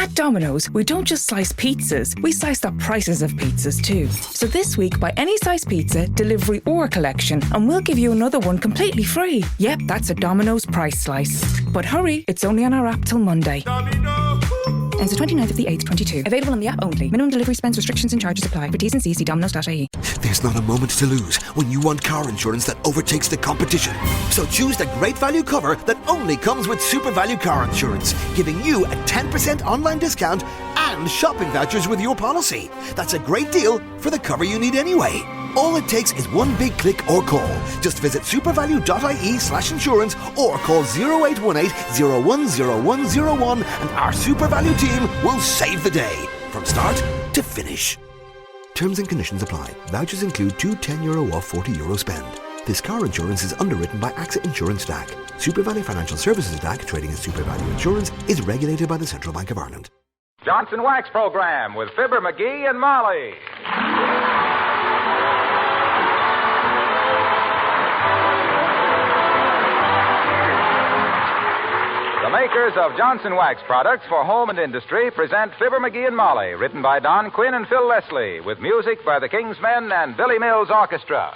At Domino's, we don't just slice pizzas, we slice the prices of pizzas too. So this week, buy any size pizza, delivery or collection, and we'll give you another one completely free. Yep, that's a Domino's price slice. But hurry, it's only on our app till Monday. Ends the 29th of the 8th, 22. Available on the app only. Minimum delivery spends, restrictions and charges apply. For T's and C's, see domino's.ie. There's not a moment to lose when you want car insurance that overtakes the competition. So choose the great value cover that only comes with Super Value Car Insurance, giving you a 10% online discount and shopping vouchers with your policy. That's a great deal for the cover you need anyway. All it takes is one big click or call. Just visit supervalue.ie/insurance or call 0818 010101 and our Super Value team will save the day from start to finish. Terms and conditions apply. Vouchers include two €10 off €40 spend. This car insurance is underwritten by AXA Insurance DAC. Super Value Financial Services DAC, trading as Super Value Insurance, is regulated by the Central Bank of Ireland. Johnson Wax Program with Fibber, MCGee, and Molly. The makers of Johnson Wax products for home and industry present Fibber, MCGee, and Molly, written by Don Quinn and Phil Leslie, with music by the King's Men and Billy Mills Orchestra.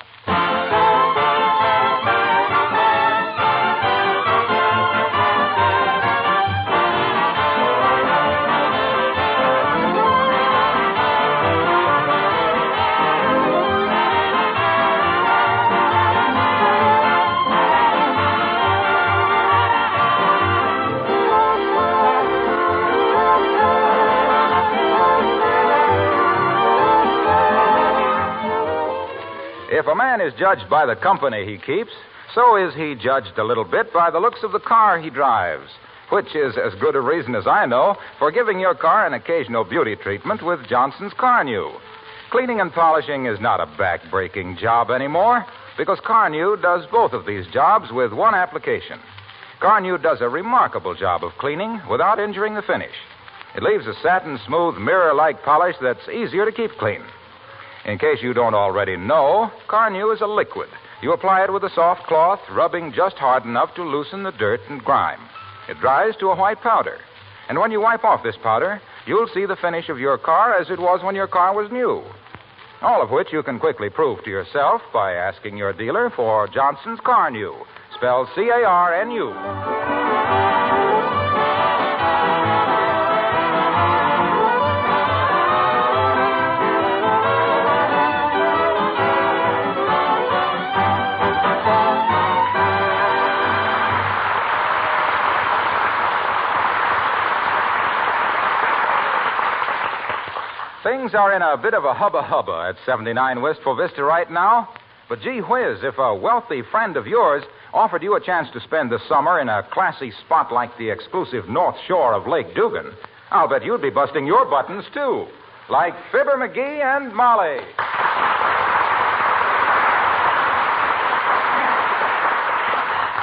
If a man is judged by the company he keeps, so is he judged a little bit by the looks of the car he drives, which is as good a reason as I know for giving your car an occasional beauty treatment with Johnson's Carnew. Cleaning and polishing is not a back-breaking job anymore because Carnew does both of these jobs with one application. Carnew does a remarkable job of cleaning without injuring the finish. It leaves a satin-smooth, mirror-like polish that's easier to keep clean. In case you don't already know, Carnew is a liquid. You apply it with a soft cloth, rubbing just hard enough to loosen the dirt and grime. It dries to a white powder. And when you wipe off this powder, you'll see the finish of your car as it was when your car was new. All of which you can quickly prove to yourself by asking your dealer for Johnson's Carnew, spelled C-A-R-N-U. Things are in a bit of a hubba-hubba at 79 Wistful Vista right now. But gee whiz, if a wealthy friend of yours offered you a chance to spend the summer in a classy spot like the exclusive North Shore of Lake Dugan, I'll bet you'd be busting your buttons, too. Like Fibber, MCGee, and Molly.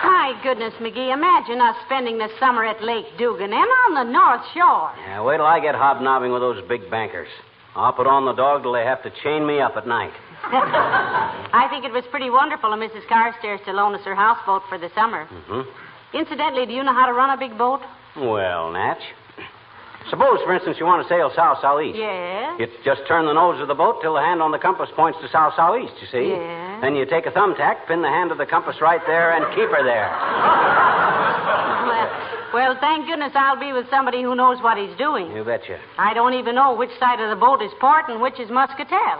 My goodness, McGee, imagine us spending the summer at Lake Dugan and on the North Shore. Yeah, wait till I get hobnobbing with those big bankers. I'll put on the dog till they have to chain me up at night. I think it was pretty wonderful of Mrs. Carstairs to loan us her houseboat for the summer. Mm-hmm. Incidentally, do you know how to run a big boat? Well, Natch. Suppose, for instance, you want to sail south-southeast. Yes. You just turn the nose of the boat till the hand on the compass points to south-southeast, you see? Yes. Then you take a thumbtack, pin the hand of the compass right there, and keep her there. Well, thank goodness I'll be with somebody who knows what he's doing. You betcha. I don't even know which side of the boat is port and which is muscatel.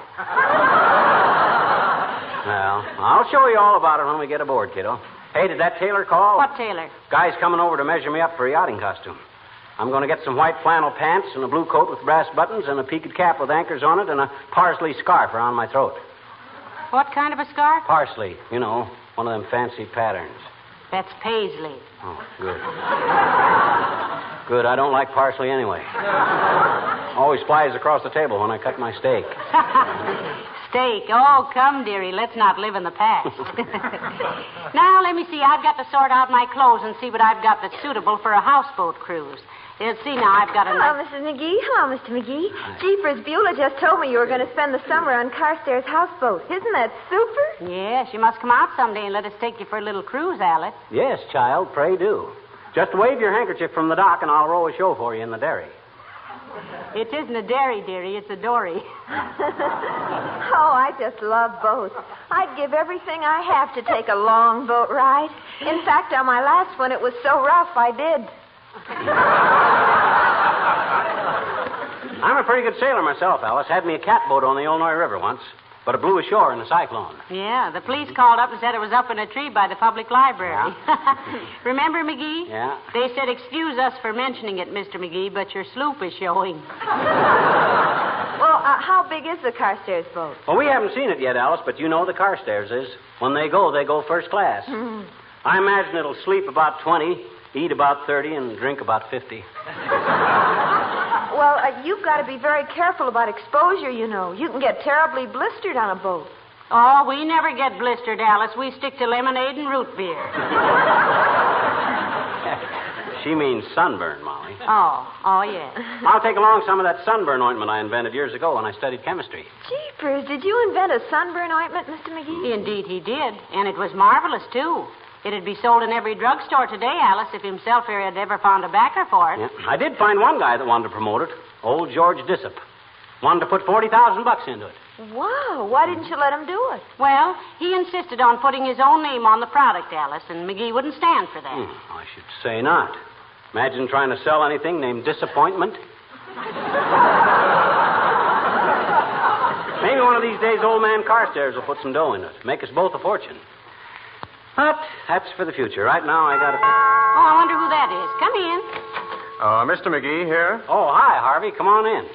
Well, I'll show you all about it when we get aboard, kiddo. Hey, did that tailor call? What tailor? Guy's coming over to measure me up for a yachting costume. I'm going to get some white flannel pants and a blue coat with brass buttons and a peaked cap with anchors on it and a parsley scarf around my throat. What kind of a scarf? Parsley, you know, one of them fancy patterns. That's paisley. Oh, good. Good, I don't like parsley anyway. Always flies across the table when I cut my steak. Steak. Oh, come, dearie, let's not live in the past. Now, let me see. I've got to sort out my clothes and see what I've got that's suitable for a houseboat cruise. See, now, I've got a... Hello, Mrs. McGee. Hello, Mr. McGee. Jeepers, Beulah just told me you were going to spend the summer on Carstairs' houseboat. Isn't that super? Yes, you must come out someday and let us take you for a little cruise, Alice. Yes, child, pray do. Just wave your handkerchief from the dock and I'll roll a show for you in the dairy. It isn't a dairy, dearie. It's a dory. Oh, I just love boats. I'd give everything I have to take a long boat ride. In fact, on my last one, it was so rough, I did. I'm a pretty good sailor myself, Alice. Had me a catboat on the Illinois River once, but it blew ashore in a cyclone. Yeah, the police called up and said it was up in a tree by the public library. Remember, McGee? Yeah. They said, excuse us for mentioning it, Mr. McGee, but your sloop is showing. Well, how big is the Carstairs boat? Well, we haven't seen it yet, Alice, but you know the Carstairs is. When they go first class. I imagine it'll sleep about 20, eat about 30, and drink about 50. Well, you've got to be very careful about exposure, you know. You can get terribly blistered on a boat. Oh, we never get blistered, Alice. We stick to lemonade and root beer. She means sunburn, Molly. Oh, yes. I'll take along some of that sunburn ointment I invented years ago when I studied chemistry. Jeepers, did you invent a sunburn ointment, Mr. McGee? Indeed, he did. And it was marvelous, too. It'd be sold in every drugstore today, Alice, if himself here had ever found a backer for it. Yeah. I did find one guy that wanted to promote it. Old George Dissop. Wanted to put $40,000 into it. Wow, why didn't you let him do it? Well, he insisted on putting his own name on the product, Alice, and McGee wouldn't stand for that. I should say not. Imagine trying to sell anything named Disappointment. Maybe one of these days old man Carstairs will put some dough in it. Make us both a fortune. But that's for the future. Right now, I got to... Oh, I wonder who that is. Come in. Mr. McGee here? Oh, hi, Harvey. Come on in.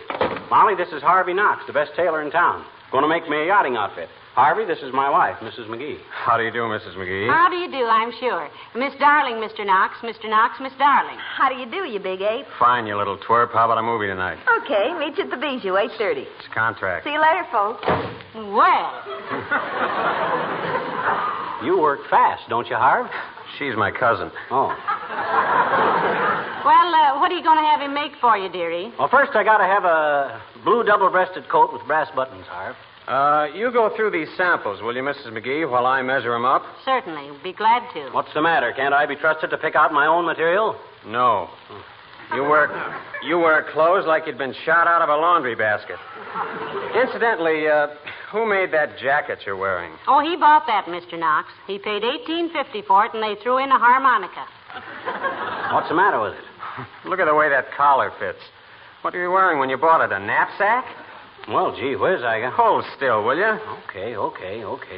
Molly, this is Harvey Knox, the best tailor in town. Going to make me a yachting outfit. Harvey, this is my wife, Mrs. McGee. How do you do, Mrs. McGee? How do you do, I'm sure. Miss Darling, Mr. Knox. Mr. Knox, Miss Darling. How do you do, you big ape? Fine, you little twerp. How about a movie tonight? Okay, meet you at the Bijou, 8:30. It's a contract. See you later, folks. Well. You work fast, don't you, Harv? She's my cousin. Oh. Well, what are you going to have him make for you, dearie? Well, first I got to have a blue double-breasted coat with brass buttons, Harv. You go through these samples, will you, Mrs. McGee, while I measure them up? Certainly. Be glad to. What's the matter? Can't I be trusted to pick out my own material? No. You wear clothes like you'd been shot out of a laundry basket. Incidentally, who made that jacket you're wearing? Oh, he bought that, Mr. Knox. He paid $18.50 for it, and they threw in a harmonica. What's the matter with it? Look at the way that collar fits. What were you wearing when you bought it, a knapsack? Well, gee whiz, I got... Hold still, will you? Okay.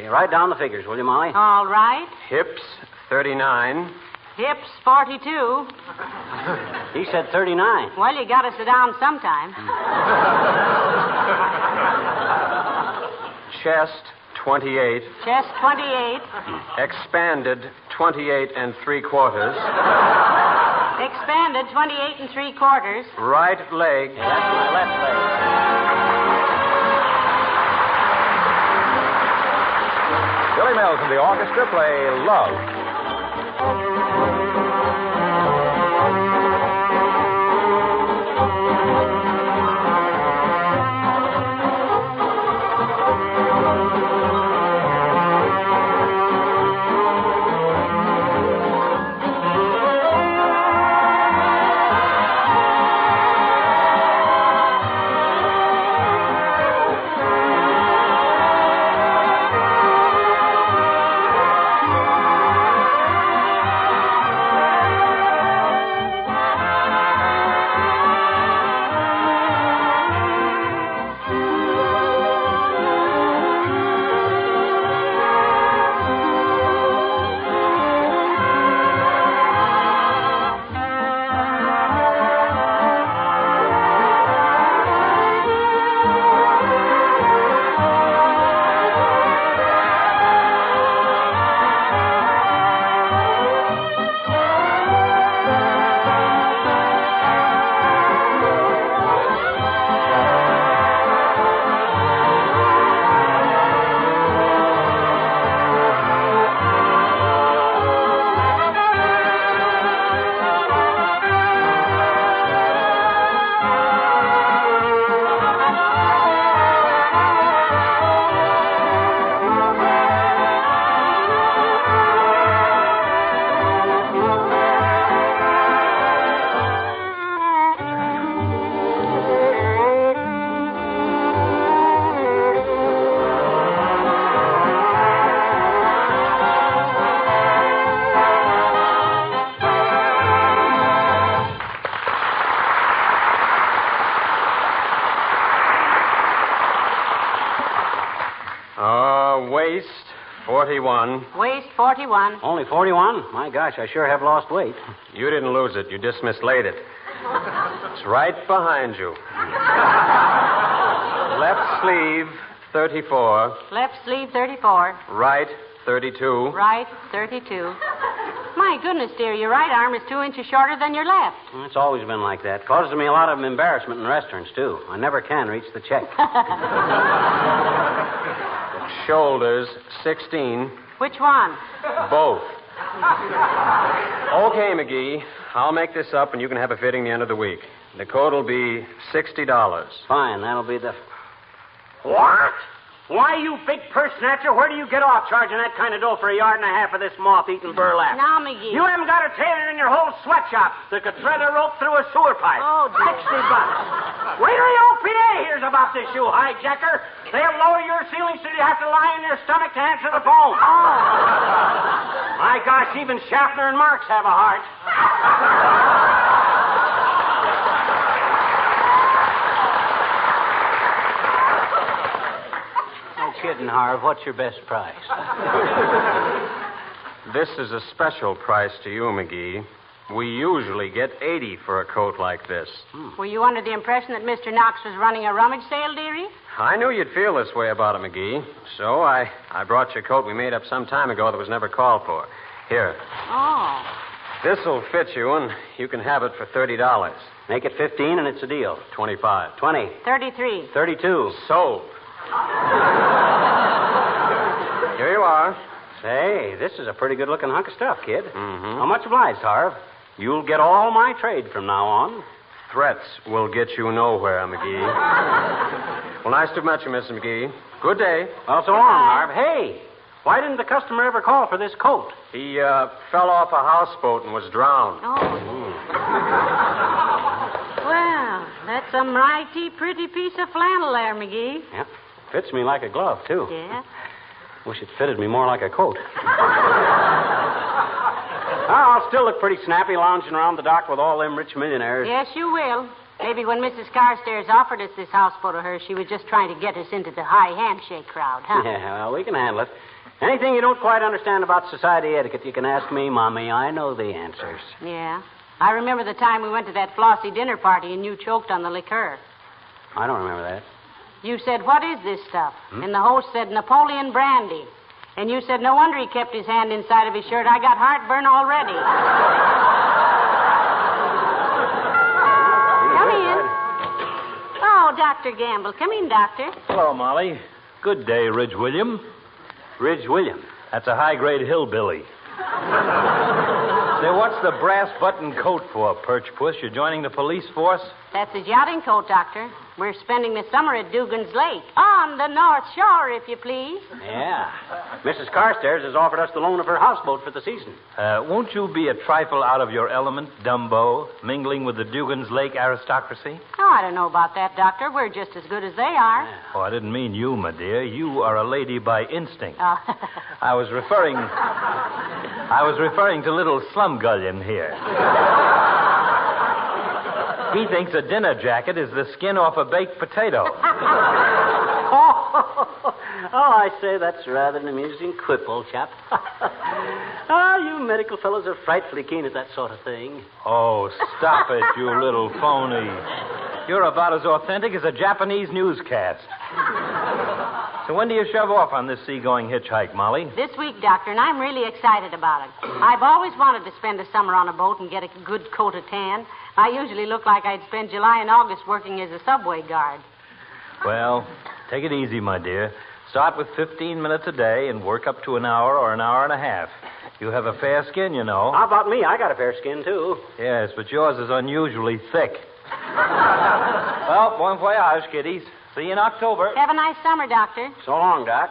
Write down the figures, will you, Molly? All right. Hips, 39. Hips, 42. He said 39. Well, you got to sit down sometime. Chest, 28. Chest, 28. Expanded, 28 3/4. Expanded, 28 3/4. Right leg. Yeah, that's my left leg. Billy Mills and the orchestra play Love. Waist, 41. Waist 41. Only 41? My gosh, I sure have lost weight. You didn't lose it. You just mislaid it. It's right behind you. Left sleeve, 34. Left sleeve 34. Right, 32. Right 32. My goodness, dear, your right arm is 2 inches shorter than your left. Well, it's always been like that. Causes me a lot of embarrassment in restaurants, too. I never can reach the check. Shoulders, 16. Which one? Both. Okay, McGee. I'll make this up, and you can have a fitting the end of the week. The coat will be $60. Fine, that'll be the... What? Why, you big purse snatcher, where do you get off charging that kind of dough for a yard and a half of this moth-eaten burlap? Now, McGee. You haven't got a tailor in your whole sweatshop that could thread a rope through a sewer pipe. Oh, dear. $60. Wait till the OPA hears about this, you hijacker. They'll lower your ceiling so you have to lie on your stomach to answer the phone. Oh. My gosh, even Schaffner and Marx have a heart. Kidding, Harv. What's your best price? This is a special price to you, McGee. We usually get $80 for a coat like this. Were you under the impression that Mr. Knox was running a rummage sale, dearie? I knew you'd feel this way about it, McGee. So I brought you a coat we made up some time ago that was never called for. Here. Oh. This'll fit you, and you can have it for $30. Make it 15 and it's a deal. 25. 20. 33. 32. Sold. Here you are. Say, this is a pretty good-looking hunk of stuff, kid. Mm-hmm. How much obliged, Harv? You'll get all my trade from now on. Threats will get you nowhere, McGee. Well, nice to have met you, Mr. McGee. Good day. Well, so long, Harv. Hey, why didn't the customer ever call for this coat? He fell off a houseboat and was drowned. Oh. Well, that's a mighty pretty piece of flannel there, McGee. Yep. Fits me like a glove, too. Yeah? Wish it fitted me more like a coat. I'll still look pretty snappy lounging around the dock with all them rich millionaires. Yes, you will. Maybe when Mrs. Carstairs offered us this houseboat of hers, she was just trying to get us into the high handshake crowd, huh? Yeah, well, we can handle it. Anything you don't quite understand about society etiquette, you can ask me, Mommy. I know the answers. Yeah. I remember the time we went to that Flossie dinner party and you choked on the liqueur. I don't remember that. You said, what is this stuff? And the host said, Napoleon brandy. And you said, no wonder he kept his hand inside of his shirt. I got heartburn already. Come in. Oh, Dr. Gamble. Come in, Doctor. Hello, Molly. Good day, Ridge William. Ridge William. That's a high-grade hillbilly. Say, what's the brass button coat for, Perch Puss? You're joining the police force? That's his yachting coat, Doctor. We're spending the summer at Dugan's Lake. On the North Shore, if you please. Yeah. Mrs. Carstairs has offered us the loan of her houseboat for the season. Won't you be a trifle out of your element, Dumbo, mingling with the Dugan's Lake aristocracy? Oh, I don't know about that, Doctor. We're just as good as they are. Yeah. Oh, I didn't mean you, my dear. You are a lady by instinct. Oh. I was referring to little Slumgullion here. He thinks a dinner jacket is the skin off a baked potato. I say, that's rather an amusing quip, old chap. You medical fellows are frightfully keen at that sort of thing. Oh, stop it, you little phony. You're about as authentic as a Japanese newscast. So when do you shove off on this seagoing hitchhike, Molly? This week, Doctor, and I'm really excited about it. I've always wanted to spend a summer on a boat and get a good coat of tan. I usually look like I'd spend July and August working as a subway guard. Well, take it easy, my dear. Start with 15 minutes a day and work up to an hour or an hour and a half. You have a fair skin, you know. How about me? I got a fair skin, too. Yes, but yours is unusually thick. Well, bon voyage, kiddies. See you in October. Have a nice summer, Doctor. So long, Doc.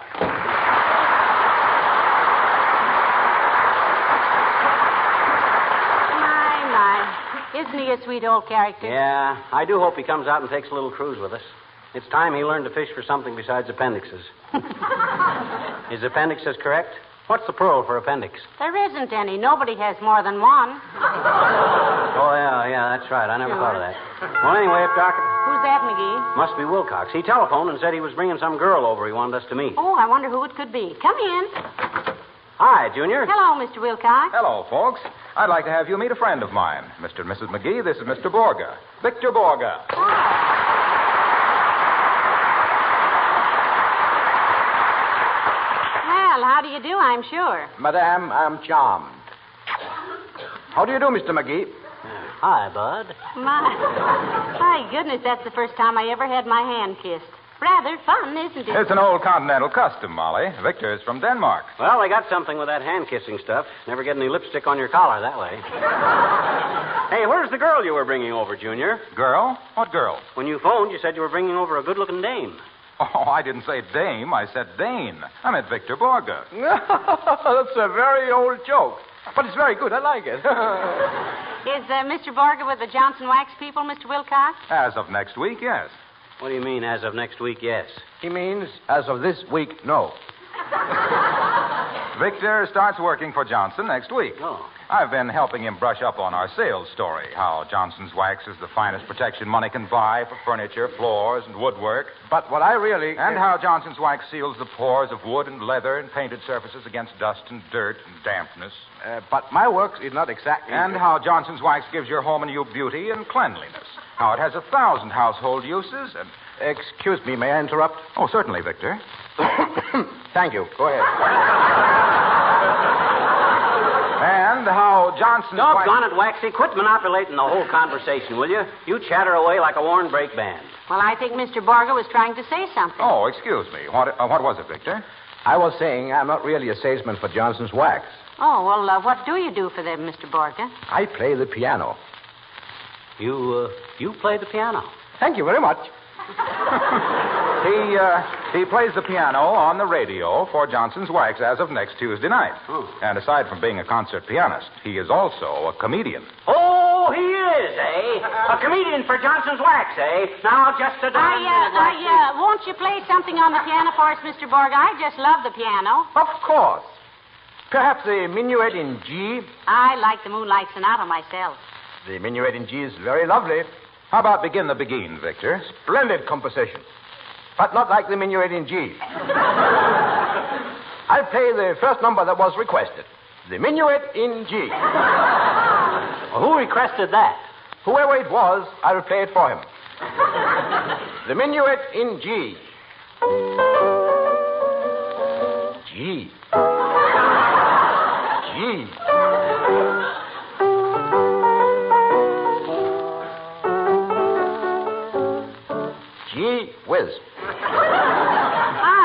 Isn't he a sweet old character? Yeah, I do hope he comes out and takes a little cruise with us. It's time he learned to fish for something besides appendixes. His appendixes correct? What's the plural for appendix? There isn't any. Nobody has more than one. Oh, yeah, that's right. I never thought of that. Well, anyway, if Doctor... Who's that, McGee? Must be Wilcox. He telephoned and said he was bringing some girl over he wanted us to meet. Oh, I wonder who it could be. Come in. Hi, Junior. Hello, Mr. Wilcox. Hello, folks. I'd like to have you meet a friend of mine. Mr. and Mrs. McGee, this is Mr. Borga. Victor Borga. Well, how do you do, I'm sure. Madame, I'm charmed. How do you do, Mr. McGee? Hi, Bud. My goodness, that's the first time I ever had my hand kissed. Rather fun, isn't it? It's an old continental custom, Molly. Victor is from Denmark. Well, they got something with that hand-kissing stuff. Never get any lipstick on your collar that way. Hey, where's the girl you were bringing over, Junior? Girl? What girl? When you phoned, you said you were bringing over a good-looking dame. Oh, I didn't say dame. I said Dane. I meant Victor Borga. That's a very old joke. But it's very good. I like it. Is Mr. Borga with the Johnson Wax people, Mr. Wilcox? As of next week, yes. What do you mean, as of next week, yes? He means, as of this week, no. Victor starts working for Johnson next week. Oh. I've been helping him brush up on our sales story, how Johnson's Wax is the finest protection money can buy for furniture, floors, and woodwork. But what I really... And how Johnson's Wax seals the pores of wood and leather and painted surfaces against dust and dirt and dampness. But my work is not exactly... And how Johnson's Wax gives your home a new beauty and cleanliness. How it has 1,000 household uses and... Excuse me, may I interrupt? Oh, certainly, Victor. Thank you. Go ahead. And how Johnson's Wax... Doggone it, Waxy. Quit manipulating the whole conversation, will you? You chatter away like a worn brake band. Well, I think Mr. Borga was trying to say something. Oh, excuse me. What was it, Victor? I was saying I'm not really a salesman for Johnson's Wax. Oh, well, what do you do for them, Mr. Borga? I play the piano. You play the piano? Thank you very much. He plays the piano on the radio for Johnson's Wax as of next Tuesday night. Oh. And aside from being a concert pianist, he is also a comedian. Oh, he is, eh? A comedian for Johnson's Wax, eh? Now, just a darn minute, Waxy. Won't you play something on the piano for us, Mr. Borga? I just love the piano. Of course. Perhaps the minuet in G. I like the Moonlight Sonata myself. The minuet in G is very lovely. How about Begin the Beguine, Victor? Splendid composition. But not like the minuet in G. I'll play the first number that was requested. The minuet in G. Well, who requested that? Whoever it was, I'll play it for him. The minuet in G. G. G. Gee whiz.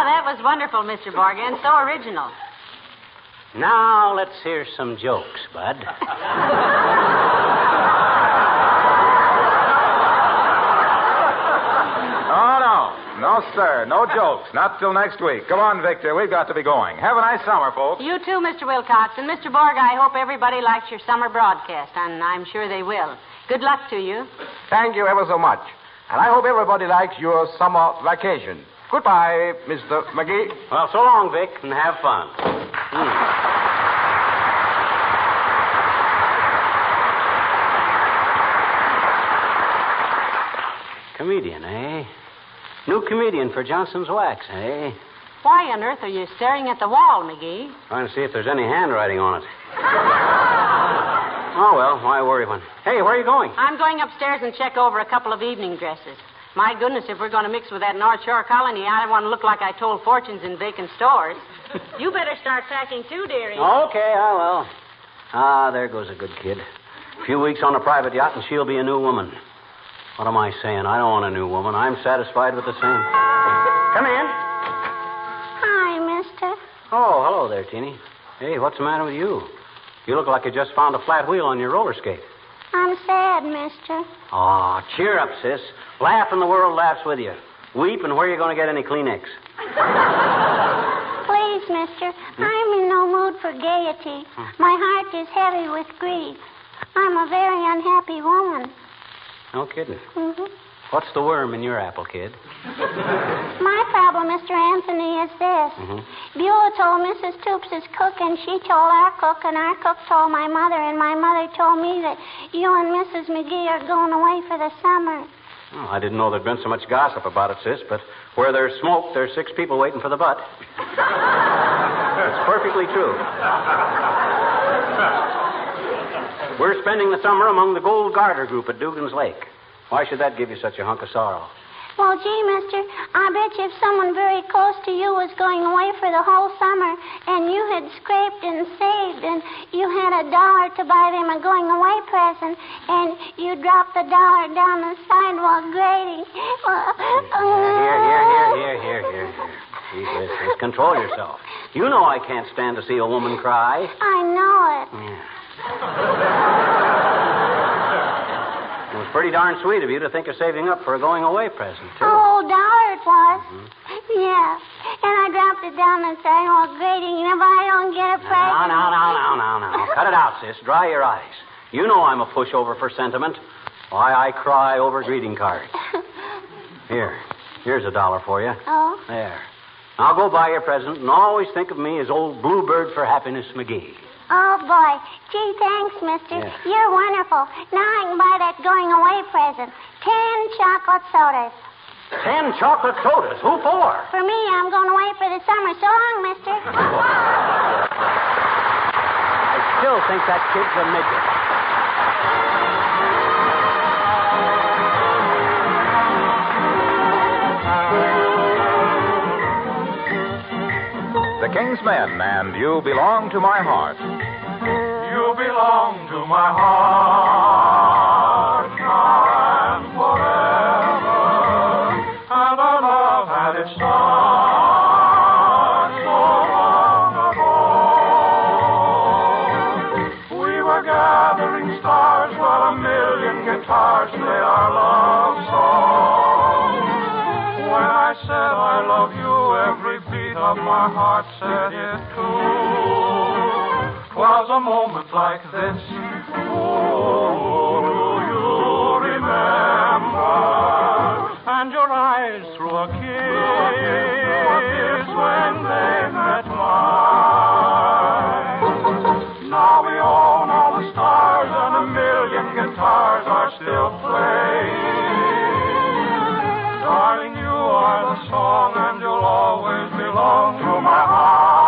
That was wonderful, Mr. Borga, and so original. Now, let's hear some jokes, Bud. No, sir. No jokes. Not till next week. Come on, Victor. We've got to be going. Have a nice summer, folks. You too, Mr. Wilcox. And Mr. Borga, I hope everybody likes your summer broadcast, and I'm sure they will. Good luck to you. Thank you ever so much. And I hope everybody likes your summer vacation. Goodbye, Mr. McGee. Well, so long, Vic, and have fun. Comedian, eh? New comedian for Johnson's Wax, eh? Why on earth are you staring at the wall, McGee? Trying to see if there's any handwriting on it. Oh, well, why worry one? Hey, where are you going? I'm going upstairs and check over a couple of evening dresses. My goodness, if we're going to mix with that North Shore colony, I don't want to look like I told fortunes in vacant stores. You better start packing too, dearie. Okay, I will. Ah, there goes a good kid. A few weeks on a private yacht and she'll be a new woman. What am I saying? I don't want a new woman. I'm satisfied with the same. Come in. Hi, mister. Oh, hello there, Teeny. Hey, what's the matter with you? You look like you just found a flat wheel on your roller skate. I'm sad, mister. Oh, cheer up, sis. Laugh and the world laughs with you. Weep and where are you going to get any Kleenex? Please, mister, I'm in no mood for gaiety. My heart is heavy with grief. I'm a very unhappy woman. No kidding. Mm-hmm. What's the worm in your apple, kid? My problem, Mr. Anthony, is this. Beulah told Mrs. Toops' cook, and she told our cook, and our cook told my mother, and my mother told me that you and Mrs. McGee are going away for the summer. Oh, I didn't know there'd been so much gossip about it, sis, but where there's smoke, there's 6 people waiting for the butt. It's perfectly true. We're spending the summer among the Gold Garter group at Dugan's Lake. Why should that give you such a hunk of sorrow? Well, gee, mister, I bet you if someone very close to you was going away for the whole summer and you had scraped and saved and you had $1 to buy them a going-away present and you dropped the $1 down the sidewalk grating. Here. Jesus, control yourself. You know I can't stand to see a woman cry. I know it. Yeah. It was pretty darn sweet of you to think of saving up for a going-away present, too. Oh, $1 it was. Yeah. And I dropped it down the sidewalk grating, and if I don't get a present... Now. Cut it out, sis. Dry your eyes. You know I'm a pushover for sentiment. Why, I cry over greeting cards. Here's $1 for you. Oh? There. Now go buy your present and always think of me as old Bluebird for Happiness McGee. Oh, boy. Gee, thanks, mister. Yeah. You're wonderful. Now I can buy that going-away present. 10 chocolate sodas. 10 chocolate sodas? Who for? For me, I'm going away for the summer. So long, mister. I still think that kid's a midget. The King's Men and You Belong to My Heart. You belong to my heart now and forever. And our love had its start so long ago. We were gathering stars while 1,000,000 guitars played our love song. When I said I love you, every beat of my heart said it too. 'Twas a moment like this. Oh, do you remember? And your eyes threw a kiss when they met mine. Now we own all the stars and 1,000,000 guitars are still playing. Darling, you are the song and you'll always belong to my heart.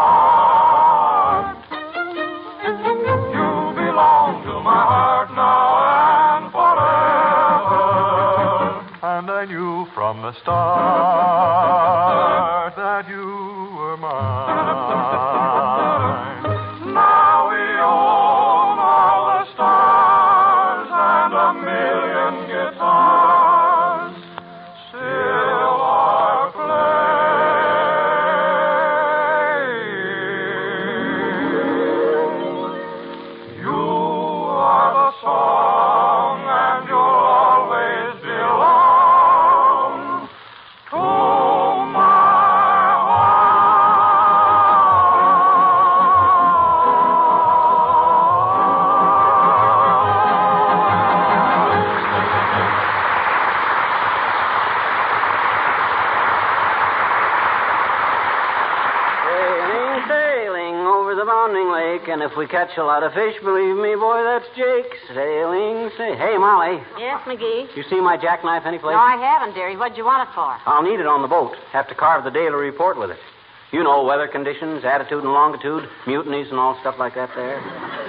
You belong to my heart now and forever. And I knew from the start that you were mine. Now we own all the stars and 1,000,000 guitars still are playing. You are the song and you'll always belong to my Sailing over the bounding lake, and if we catch a lot of fish, believe me, boy, that's Jake. Sailing. Hey, Molly, Yes, McGee? you see my jackknife anyplace? No, I haven't, dearie. What'd you want it for? I'll need it on the boat. Have to carve the daily report with it. You know, weather conditions, attitude and longitude, mutinies and all stuff like that there.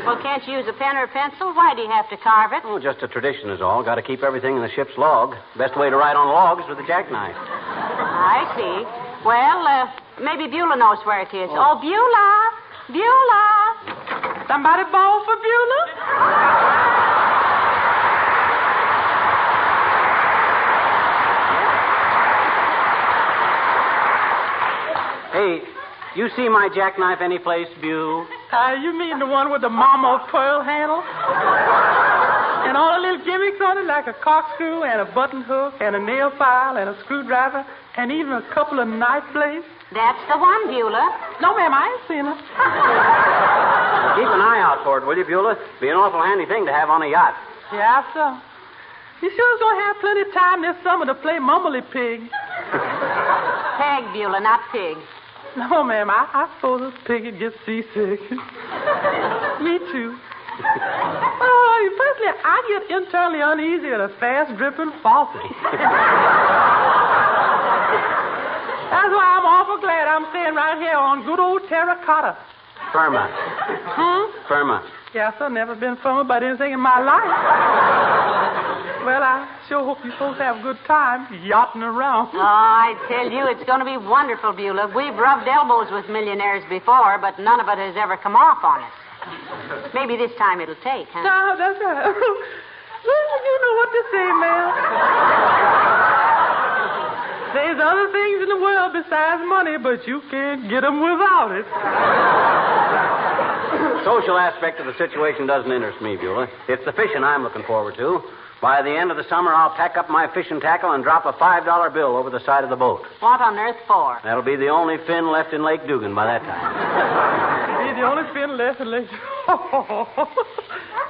Well, can't you use a pen or a pencil? Why do you have to carve it? Oh, just a tradition is all. Got to keep everything in the ship's log. Best way to write on logs with a jackknife. I see. Well, maybe Beulah knows where it is. Oh, Beulah! Beulah! Somebody bawl for Beulah? Hey, you see my jackknife anyplace, Bew? You mean the one with the mama of pearl handle? And all the little gimmicks on it, like a corkscrew and a button hook and a nail file and a screwdriver and even a couple of knife blades? That's the one, Beulah. No, ma'am, I ain't seen her. Well, keep an eye out for it, will you, Beulah? Be an awful handy thing to have on a yacht. Yeah, so. You sure going to have plenty of time this summer to play Mumbly Pig. Peg, Beulah, not pig. No, ma'am. I suppose this pig would get seasick. Me too. Firstly, I get internally uneasy at a fast-dripping faucet. That's why I'm awful glad I'm staying right here on good old terracotta. Firma. Firma. Yes, I've never been firmer about anything in my life. Well, I sure hope you folks have a good time yachting around. Oh, I tell you, it's going to be wonderful, Beulah. We've rubbed elbows with millionaires before, but none of it has ever come off on us. Maybe this time it'll take, huh? No, that's right. Well, you know what to say, ma'am. There's other things in the world besides money, but you can't get them without it. The social aspect of the situation doesn't interest me, Beulah. It's the fishing I'm looking forward to. By the end of the summer, I'll pack up my fishing tackle and drop a $5 bill over the side of the boat. What on earth for? That'll be the only fin left in Lake Dugan by that time. Be the only fin left in Lake Dugan.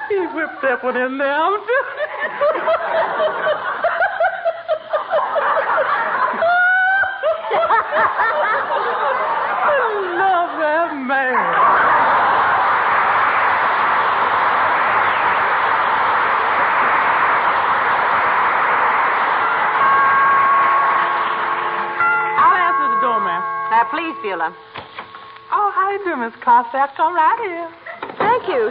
He whipped that one in there. I love that man. Please, Beulah. Oh, how do you do, Miss Carsack? Come right here.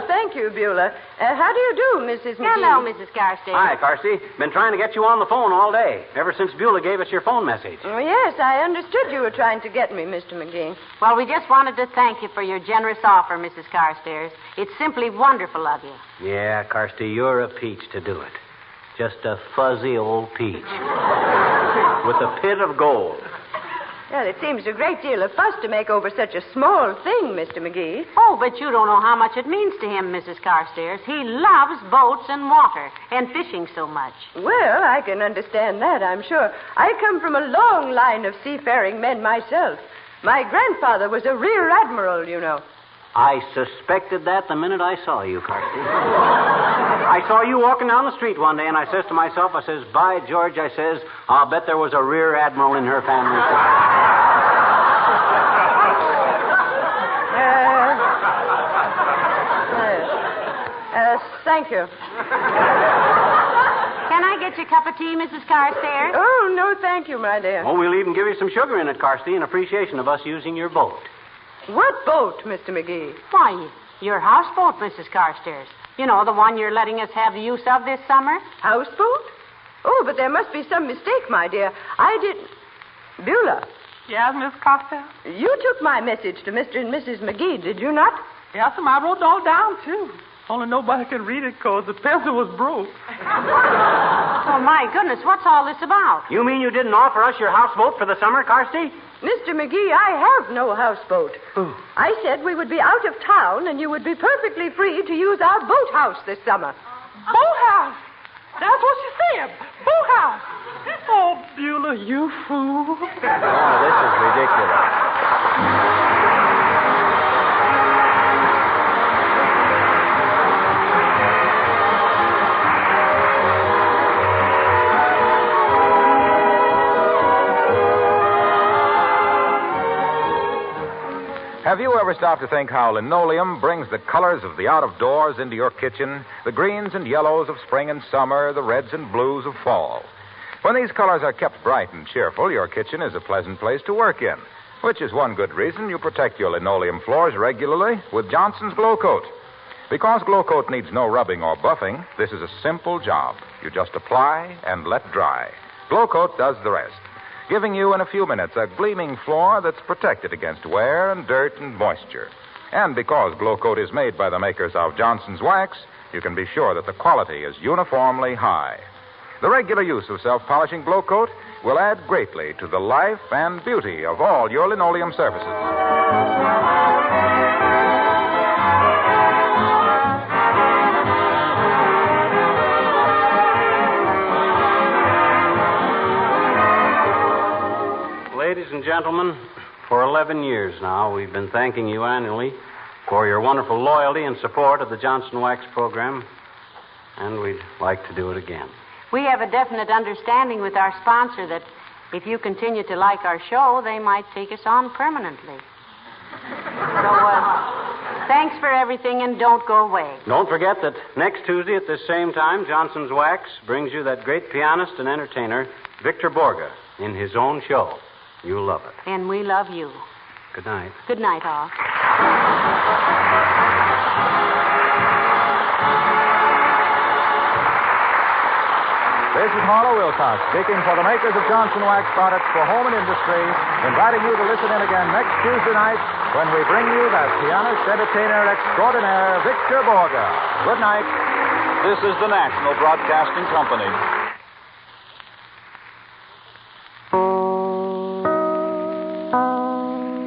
Thank you, Beulah. How do you do, Mrs. McGee? Hello, Mrs. Carstairs. Hi, Carsey. Been trying to get you on the phone all day, ever since Beulah gave us your phone message. Oh, yes, I understood you were trying to get me, Mr. McGee. Well, we just wanted to thank you for your generous offer, Mrs. Carstairs. It's simply wonderful of you. Yeah, Carsey, you're a peach to do it. Just a fuzzy old peach. With a pit of gold. Well, it seems a great deal of fuss to make over such a small thing, Mr. McGee. Oh, but you don't know how much it means to him, Mrs. Carstairs. He loves boats and water and fishing so much. Well, I can understand that, I'm sure. I come from a long line of seafaring men myself. My grandfather was a rear admiral, you know. I suspected that the minute I saw you, Carsey. I saw you walking down the street one day, and I says to myself, I says, by George, I says, I'll bet there was a rear admiral in her family. Thank you. Can I get you a cup of tea, Mrs. Carstairs? Oh, no, thank you, my dear. Oh, we'll even give you some sugar in it, Carsey, in appreciation of us using your boat. What boat, Mr. McGee? Why, your houseboat, Mrs. Carstairs. You know, the one you're letting us have the use of this summer. Houseboat? Oh, but there must be some mistake, my dear. I didn't... Beulah. Yes, Miss Carstairs? You took my message to Mr. and Mrs. McGee, did you not? Yes, and I wrote it all down, too. Only nobody could read it because the pencil was broke. Oh, my goodness, what's all this about? You mean you didn't offer us your houseboat for the summer, Carsey? Mr. McGee, I have no houseboat. I said we would be out of town and you would be perfectly free to use our boathouse this summer. Boathouse? That's what she said. Boathouse. Oh, Beulah, you fool. Oh, this is ridiculous. Have you ever stopped to think how linoleum brings the colors of the out-of-doors into your kitchen? The greens and yellows of spring and summer, the reds and blues of fall. When these colors are kept bright and cheerful, your kitchen is a pleasant place to work in, which is one good reason you protect your linoleum floors regularly with Johnson's Glow Coat. Because Glow Coat needs no rubbing or buffing, this is a simple job. You just apply and let dry. Glow Coat does the rest, giving you in a few minutes a gleaming floor that's protected against wear and dirt and moisture. And because Glow Coat is made by the makers of Johnson's Wax, you can be sure that the quality is uniformly high. The regular use of self-polishing Glow Coat will add greatly to the life and beauty of all your linoleum surfaces. Ladies and gentlemen, for 11 years now, we've been thanking you annually for your wonderful loyalty and support of the Johnson Wax program, and we'd like to do it again. We have a definite understanding with our sponsor that if you continue to like our show, they might take us on permanently. So, thanks for everything, and don't go away. Don't forget that next Tuesday at this same time, Johnson's Wax brings you that great pianist and entertainer, Victor Borga, in his own show. You'll love it. And we love you. Good night. Good night, all. This is Marlowe Wilcox speaking for the makers of Johnson Wax products for home and industry, inviting you to listen in again next Tuesday night when we bring you that pianist, entertainer extraordinaire, Victor Borga. Good night. This is the National Broadcasting Company.